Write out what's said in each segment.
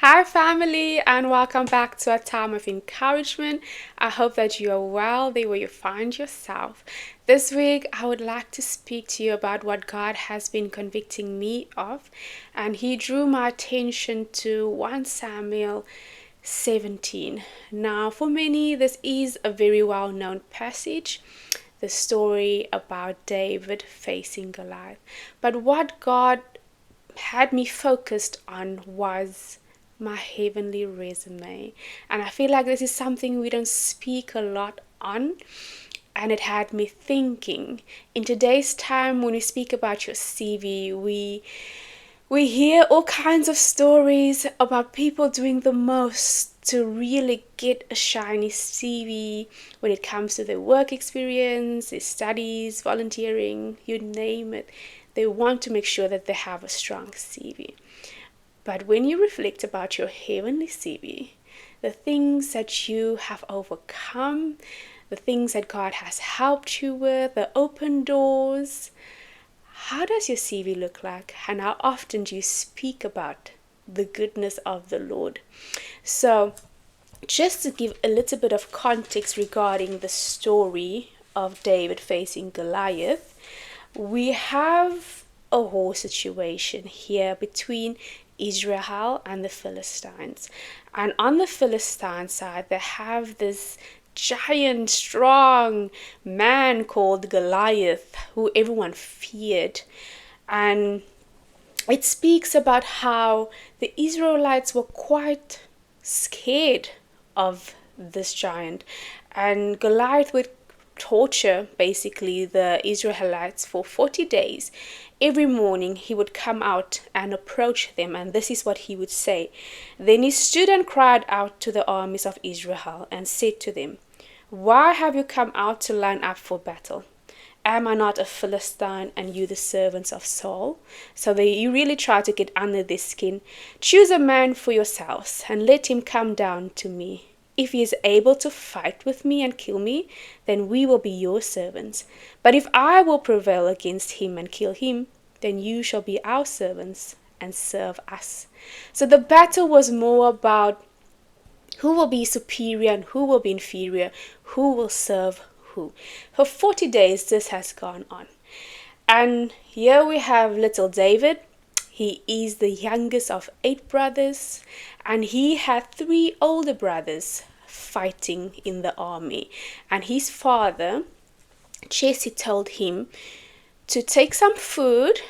Hi, family, and welcome back to a time of encouragement. I hope that you are well there where you find yourself. This week, I would like to speak to you about what God has been convicting me of, and He drew my attention to 1 Samuel 17. Now, for many, this is a very well known passage, the story about David facing Goliath. But what God had me focused on was my heavenly resume. And I feel like this is something we don't speak a lot on. And it had me thinking. In today's time, when we speak about your CV, we hear all kinds of stories about people doing the most to really get a shiny CV when it comes to their work experience, their studies, volunteering, you name it. They want to make sure that they have a strong CV. But when you reflect about your heavenly CV, the things that you have overcome, the things that God has helped you with, the open doors, how does your CV look like? And how often do you speak about the goodness of the Lord? So, just to give a little bit of context regarding the story of David facing Goliath, we have a whole situation here between Israel and the Philistines. And on the Philistine side, they have this giant, strong man called Goliath, who everyone feared. And it speaks about how the Israelites were quite scared of this giant. And Goliath would torture basically the Israelites for 40 days. Every morning he would come out and approach them, and this is what he would say. Then he stood and cried out to the armies of Israel and said to them, "Why have you come out to line up for battle? Am I not a Philistine and you the servants of Saul?" So you really try to get under their skin. "Choose a man for yourselves and let him come down to me. If he is able to fight with me and kill me, then we will be your servants. But if I will prevail against him and kill him, then you shall be our servants and serve us." So the battle was more about who will be superior and who will be inferior, who will serve who. For 40 days this has gone on. And here we have little David. He is the youngest of 8 brothers, and he had 3 older brothers fighting in the army. And his father, Jesse, told him to take some food,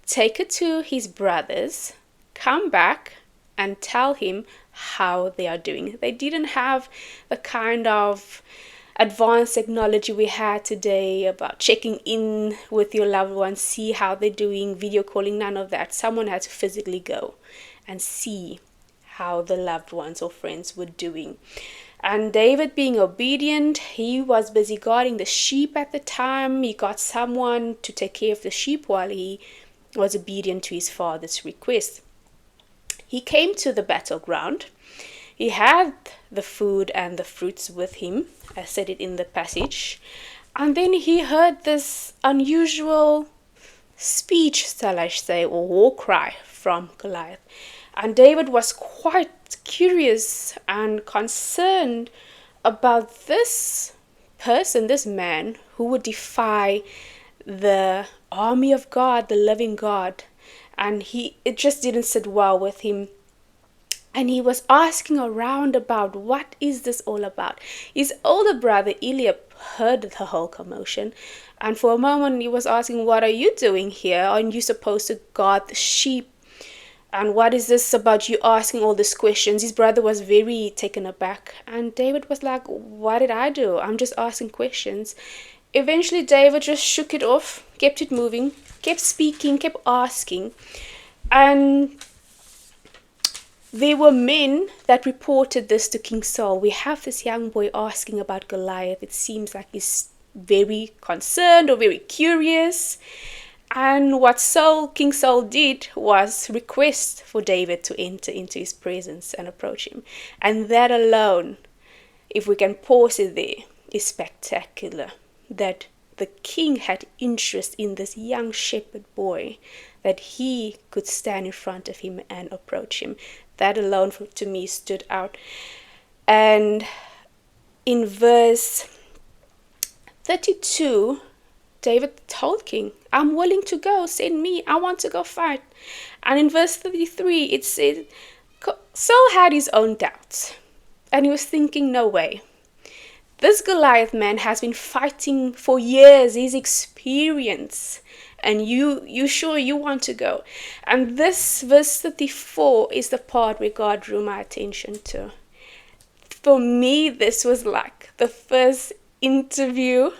take it to his brothers, come back and tell him how they are doing. They didn't have the kind of advanced technology we had today about checking in with your loved ones, see how they're doing, video calling, none of that. Someone had to physically go and see how the loved ones or friends were doing. And David, being obedient, he was busy guarding the sheep at the time. He got someone to take care of the sheep while he was obedient to his father's request. He came to the battleground. He had the food and the fruits with him, as said it in the passage. And then he heard this unusual speech, shall I say, or war cry from Goliath. And David was quite curious and concerned about this person, this man, who would defy the army of God, the living God. And it just didn't sit well with him. And he was asking around about what is this all about. His older brother Eliab heard the whole commotion, and for a moment he was asking, "What are you doing here? Aren't you supposed to guard the sheep? And what is this about you asking all these questions?" His brother was very taken aback, and David was like, "What did I do? I'm just asking questions." Eventually David just shook it off, kept it moving, kept speaking, kept asking. And there were men that reported this to King Saul. "We have this young boy asking about Goliath. It seems like he's very concerned or very curious." And what King Saul did was request for David to enter into his presence and approach him. And that alone, if we can pause it there, is spectacular. That the king had interest in this young shepherd boy, that he could stand in front of him and approach him. That alone to me stood out. And in verse 32, David told King, I'm willing to go, send me, I want to go fight. And in verse 33, it said, Saul had his own doubts. And he was thinking, no way. This Goliath man has been fighting for years, his experience. And you sure you want to go? And this verse 34 is the part where God drew my attention to. For me, this was like the first interview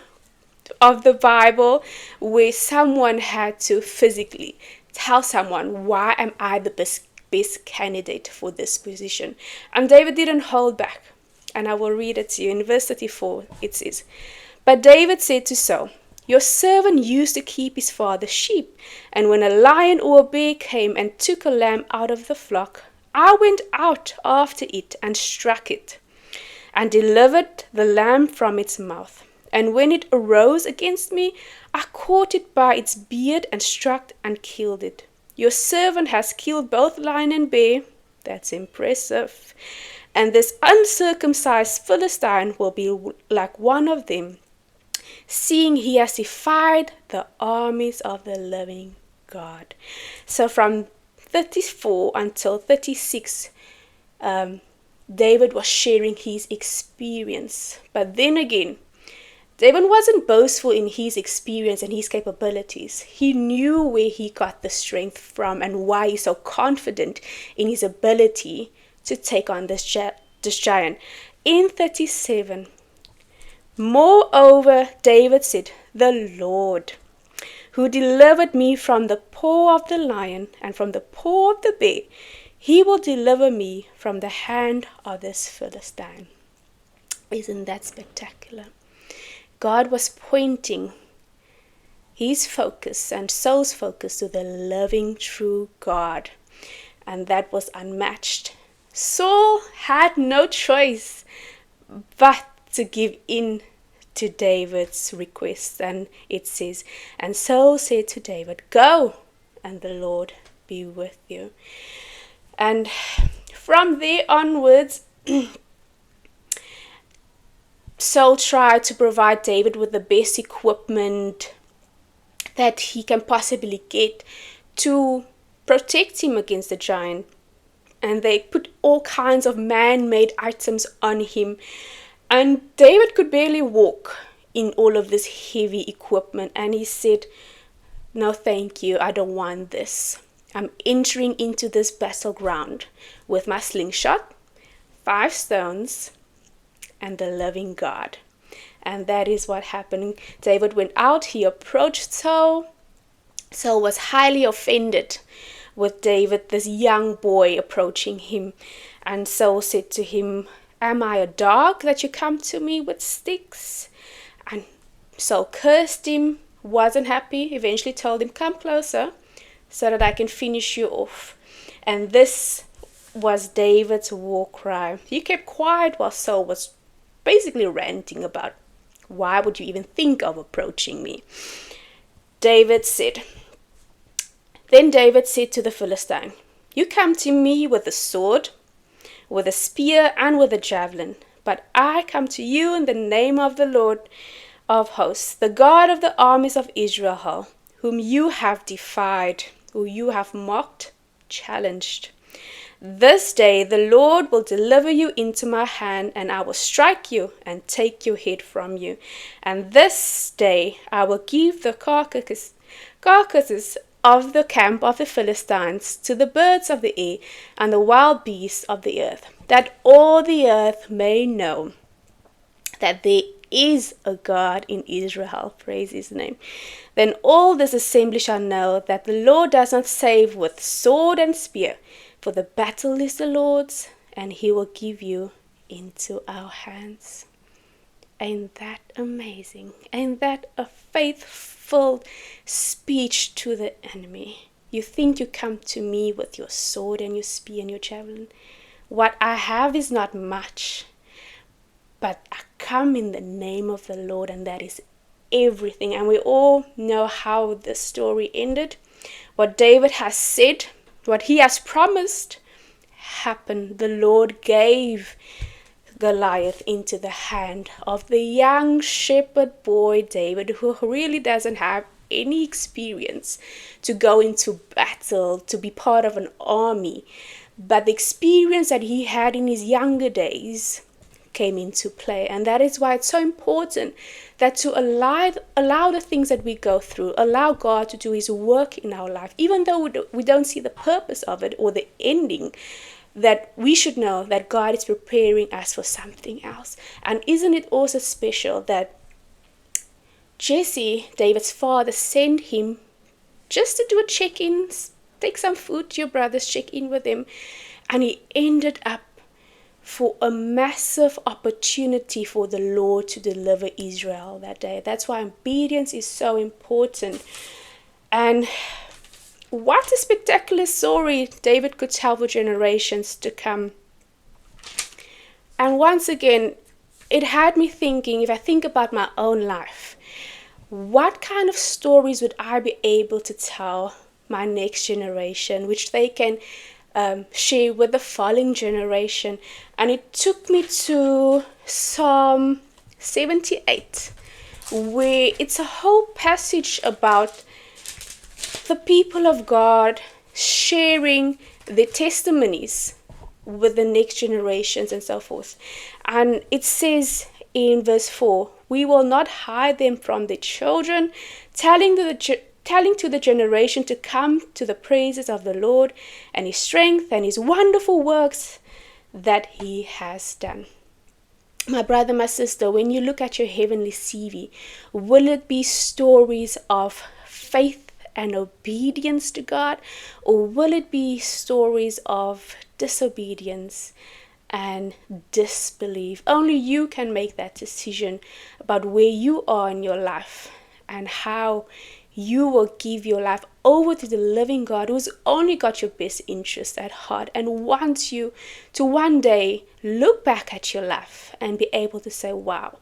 of the Bible where someone had to physically tell someone, why am I the best candidate for this position? And David didn't hold back. And I will read it to you. In verse 34, it says, But David said to Saul, Your servant used to keep his father's sheep, and when a lion or a bear came and took a lamb out of the flock, I went out after it and struck it, and delivered the lamb from its mouth. And when it arose against me, I caught it by its beard and struck and killed it. Your servant has killed both lion and bear. That's impressive. And this uncircumcised Philistine will be like one of them, seeing he has defied the armies of the living God. So from 34 until 36, David was sharing his experience. But then again, David wasn't boastful in his experience and his capabilities. He knew where he got the strength from and why he's so confident in his ability to take on this giant. In 37, Moreover, David said, The Lord, who delivered me from the paw of the lion and from the paw of the bear, he will deliver me from the hand of this Philistine. Isn't that spectacular? God was pointing his focus and Saul's focus to the living, true God. And that was unmatched. Saul had no choice but to give in to David's request. And it says, And Saul said to David, Go, and the Lord be with you. And from there onwards, Saul tried to provide David with the best equipment that he can possibly get to protect him against the giant. And they put all kinds of man-made items on him. And David could barely walk in all of this heavy equipment. And he said, No, thank you. I don't want this. I'm entering into this battleground with my slingshot, 5 stones, and the living God. And that is what happened. David went out. He approached Saul. Saul was highly offended with David, this young boy, approaching him. And Saul said to him, Am I a dog that you come to me with sticks? And Saul cursed him, wasn't happy, eventually told him, Come closer so that I can finish you off. And this was David's war cry. He kept quiet while Saul was basically ranting about, why would you even think of approaching me? Then David said to the Philistine, You come to me with a sword, with a spear, and with a javelin, but I come to you in the name of the Lord of hosts, the God of the armies of Israel, whom you have defied, who you have mocked, challenged. This day the Lord will deliver you into my hand, and I will strike you and take your head from you. And this day I will give the carcasses of the camp of the Philistines to the birds of the air and the wild beasts of the earth, that all the earth may know that there is a God in Israel. Praise his name. Then all this assembly shall know that the Lord does not save with sword and spear, for the battle is the Lord's, and he will give you into our hands. Ain't that amazing? Ain't that a faithful speech to the enemy? You think you come to me with your sword and your spear and your javelin? What I have is not much, but I come in the name of the Lord, and that is everything. And we all know how the story ended. What David has said, what he has promised, happened? The Lord gave Goliath into the hand of the young shepherd boy David, who really doesn't have any experience to go into battle, to be part of an army. But the experience that he had in his younger days came into play. And that is why it's so important that to allow the things that we go through, allow God to do his work in our life, even though we don't see the purpose of it or the ending, that we should know that God is preparing us for something else. And isn't it also special that Jesse, David's father, sent him just to do a check-in, take some food to your brothers, check in with them. And he ended up for a massive opportunity for the Lord to deliver Israel that day. That's why obedience is so important. And what a spectacular story David could tell for generations to come. And once again, it had me thinking, if I think about my own life, what kind of stories would I be able to tell my next generation, which they can share with the following generation? And it took me to Psalm 78, where it's a whole passage about the people of God sharing their testimonies with the next generations and so forth. And it says in verse 4, we will not hide them from their children, telling to the generation to come to the praises of the Lord and his strength and his wonderful works that he has done. My brother, my sister, when you look at your heavenly CV, will it be stories of faith and obedience to God, or will it be stories of disobedience and disbelief? Only you can make that decision about where you are in your life and how you will give your life over to the living God, who's only got your best interest at heart and wants you to one day look back at your life and be able to say, wow,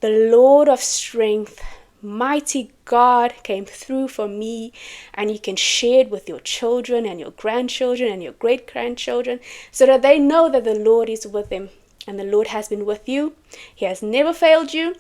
the Lord of strength, mighty God came through for me. And you can share it with your children and your grandchildren and your great-grandchildren, so that they know that the Lord is with them and the Lord has been with you. He has never failed you.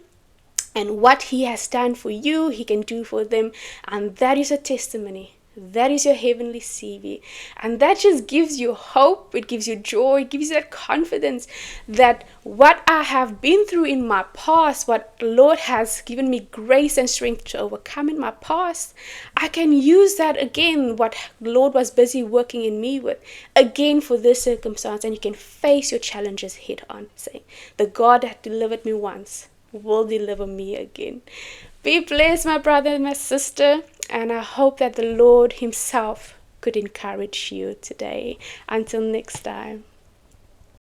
And what he has done for you, he can do for them. And that is a testimony. That is your heavenly CV. And that just gives you hope. It gives you joy. It gives you that confidence that what I have been through in my past, what the Lord has given me grace and strength to overcome in my past, I can use that again, what the Lord was busy working in me with, again for this circumstance. And you can face your challenges head on, saying, the God that delivered me once will deliver me again. Be blessed, my brother and my sister, and I hope that the Lord himself could encourage you today. Until next time.